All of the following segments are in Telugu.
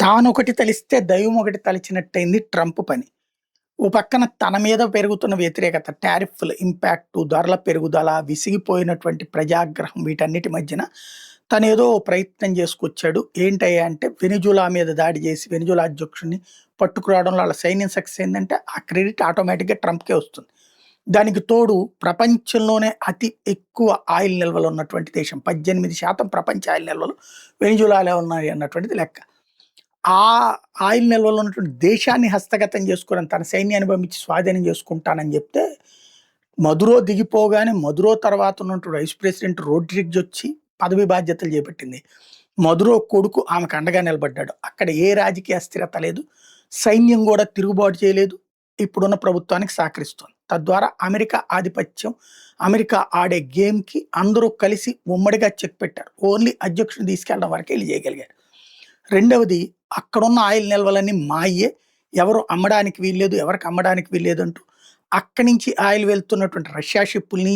తానొకటి తలిస్తే దైవం ఒకటి తలిచినట్టయింది ట్రంప్ పని. ఓ పక్కన తన మీద పెరుగుతున్న వ్యతిరేకత, టారిఫ్‌ల ఇంపాక్టు, ధరల పెరుగుదల, విసిగిపోయినటువంటి ప్రజాగ్రహం వీటన్నిటి మధ్యన తనేదో ఓ ప్రయత్నం చేసుకొచ్చాడు. ఏంటయ్యా అంటే వెనిజులా మీద దాడి చేసి వెనిజులా అధ్యక్షుడిని పట్టుకురావడంలో ఆళ్ళ సైన్యం సక్సెస్ అయిందంటే ఆ క్రెడిట్ ఆటోమేటిక్‌గా ట్రంప్‌కే వస్తుంది. దానికి తోడు ప్రపంచంలోనే అతి ఎక్కువ ఆయిల్ నిల్వలు ఉన్నటువంటి దేశం. 18% ప్రపంచ ఆయిల్ నిల్వలు వెనిజులాలో ఉన్నాయి అన్నటువంటిది లెక్క. ఆ ఆయిల్ నిల్వలో ఉన్నటువంటి దేశాన్ని హస్తగతం చేసుకోవడం, తన సైన్యాన్ని పంపించి స్వాధీనం చేసుకుంటానని చెప్తే, మదురో దిగిపోగానే మదురో తర్వాత ఉన్నటువంటి వైస్ ప్రెసిడెంట్ రోడ్రిగ్జ్ వచ్చి పదవి బాధ్యతలు చేపట్టింది. మదురో కొడుకు ఆమెకు అండగా నిలబడ్డాడు. అక్కడ ఏ రాజకీయ అస్థిరత లేదు. సైన్యం కూడా తిరుగుబాటు చేయలేదు. ఇప్పుడున్న ప్రభుత్వానికి సహకరిస్తోంది. తద్వారా అమెరికా ఆధిపత్యం, అమెరికా ఆడే గేమ్‌కి అందరూ కలిసి ఉమ్మడిగా చెక్ పెట్టారు. ఓన్లీ అధ్యక్షుడిని తీసుకెళ్ళడం వరకే ఈళ్ళు చేయగలిగారు. రెండవది అక్కడున్న ఆయిల్ నిల్వలన్నీ మాయే. ఎవరు అమ్మడానికి వీల్లేదు, ఎవరికి అమ్మడానికి వీల్లేదంటూ అక్కడి నుంచి ఆయిల్ వెళ్తున్నటువంటి రష్యా షిప్పుల్ని,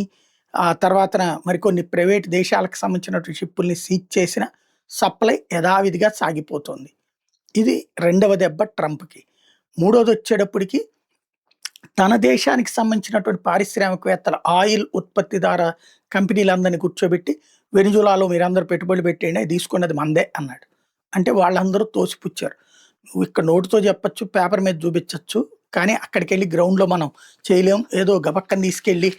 తర్వాతన మరికొన్ని ప్రైవేట్ దేశాలకు సంబంధించినటువంటి షిప్పుల్ని సీజ్ చేసిన సప్లై యథావిధిగా సాగిపోతోంది. ఇది రెండవ దెబ్బ ట్రంప్‌కి. మూడోదొచ్చేటప్పటికి తన దేశానికి సంబంధించినటువంటి పారిశ్రామికవేత్తల ఆయిల్ ఉత్పత్తిదార కంపెనీలందరిని కూర్చోబెట్టి, వెనిజులాలో మీరందరూ పెట్టుబడులు పెట్టేయండి, అది తీసుకున్నది మనదే అన్నాడు. అంటే వాళ్ళందరూ తోసిపుచ్చారు. నువ్వు ఇక్కడ నోటితో చెప్పొచ్చు, పేపర్ మీద చూపించొచ్చు. కానీ అక్కడికెళ్ళి గ్రౌండ్‌లో మనం చేయలేం. ఏదో గబక్కన తీసుకెళ్ళి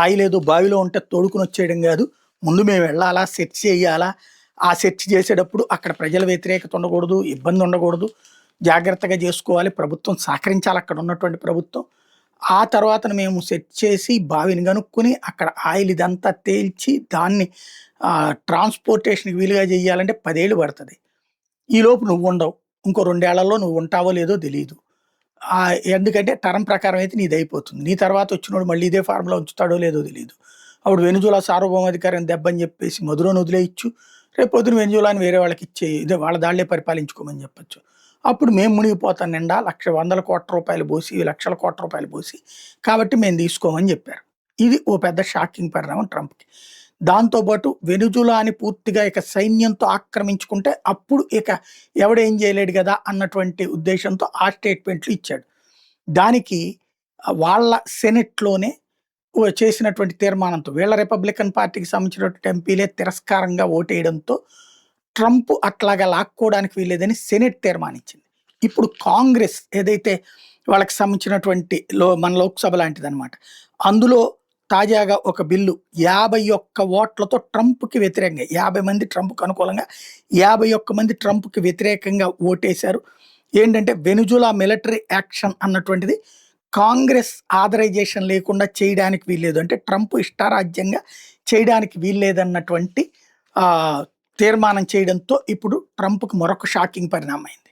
ఆయిల్ ఏదో బావిలో ఉంటే తోడుకొని వచ్చేయడం కాదు. ముందు మేము వెళ్ళాలా, సెర్చ్ చేయాలా. ఆ సెర్చ్ చేసేటప్పుడు అక్కడ ప్రజల వ్యతిరేకత ఉండకూడదు, ఇబ్బంది ఉండకూడదు. జాగ్రత్తగా చేసుకోవాలి. ప్రభుత్వం సహకరించాలి, అక్కడ ఉన్నటువంటి ప్రభుత్వం. ఆ తర్వాతన మేము సెట్ చేసి బావిని కనుక్కొని అక్కడ ఆయిల్ ఇదంతా తేల్చి దాన్ని ట్రాన్స్‌పోర్టేషన్‌కి వీలుగా చేయాలంటే 10 ఏళ్ళు పడతది. ఈలోపు నువ్వుండవు. ఇంకో 2 ఏళ్లలో నువ్వు ఉంటావో లేదో తెలీదు. ఎందుకంటే టర్మ్ ప్రకారం అయితే నీదయిపోతుంది. నీ తర్వాత వచ్చినోడు మళ్ళీ ఇదే ఫార్మ్‌లో ఉంచుతాడో లేదో తెలీదు. అప్పుడు వెనిజులా సార్వభౌమాధికారం దెబ్బని చెప్పేసి మదురోని వదిలేయొచ్చు. రేపొద్దున వెనిజులాని వేరే వాళ్ళకి ఇచ్చేయి. ఇదే వాళ్ళ దాళ్ళే పరిపాలించుకోమని చెప్పొచ్చు. అప్పుడు మేము మునిగిపోతాం నిండా వందల కోట్ల రూపాయలు పోసి, లక్షల కోట్ల రూపాయలు పోసి, కాబట్టి మేము తీసుకోమని చెప్పారు. ఇది ఓ పెద్ద షాకింగ్ పరిణామం ట్రంప్‌కి. దాంతో పాటు వెనిజులాని పూర్తిగా ఇక సైన్యంతో ఆక్రమించుకుంటే అప్పుడు ఇక ఎవడేం చేయలేడు గదా అన్నటువంటి ఉద్దేశంతో ఆ స్టేట్మెంట్లు ఇచ్చాడు. దానికి వాళ్ళ సెనెట్‌లోనే చేసినటువంటి తీర్మానంతో వీళ్ళ రిపబ్లికన్ పార్టీకి సంబంధించినటువంటి ఎంపీలే తిరస్కారంగా ఓటేయడంతో ట్రంప్ అట్లాగా లాక్కోవడానికి వీల్లేదని సెనెట్ తీర్మానించింది. ఇప్పుడు కాంగ్రెస్ ఏదైతే వాళ్ళకి సంబంధించినటువంటి మన లోక్‌సభ లాంటిదనమాట. అందులో తాజాగా ఒక బిల్లు 51 ఓట్లతో ట్రంప్‌కి వ్యతిరేకంగా, 50 మంది ట్రంప్‌కి అనుకూలంగా, 51 మంది ట్రంప్‌కి వ్యతిరేకంగా ఓటేశారు. ఏంటంటే వెనిజులా మిలిటరీ యాక్షన్ అన్నటువంటిది కాంగ్రెస్ ఆథరైజేషన్ లేకుండా చేయడానికి వీల్లేదు. అంటే ట్రంప్ ఇష్టారాజ్యంగా చేయడానికి వీల్లేదన్నటువంటి తీర్మానం చేయడంతో ఇప్పుడు ట్రంప్‌కి మరొక షాకింగ్ పరిణామం అయింది.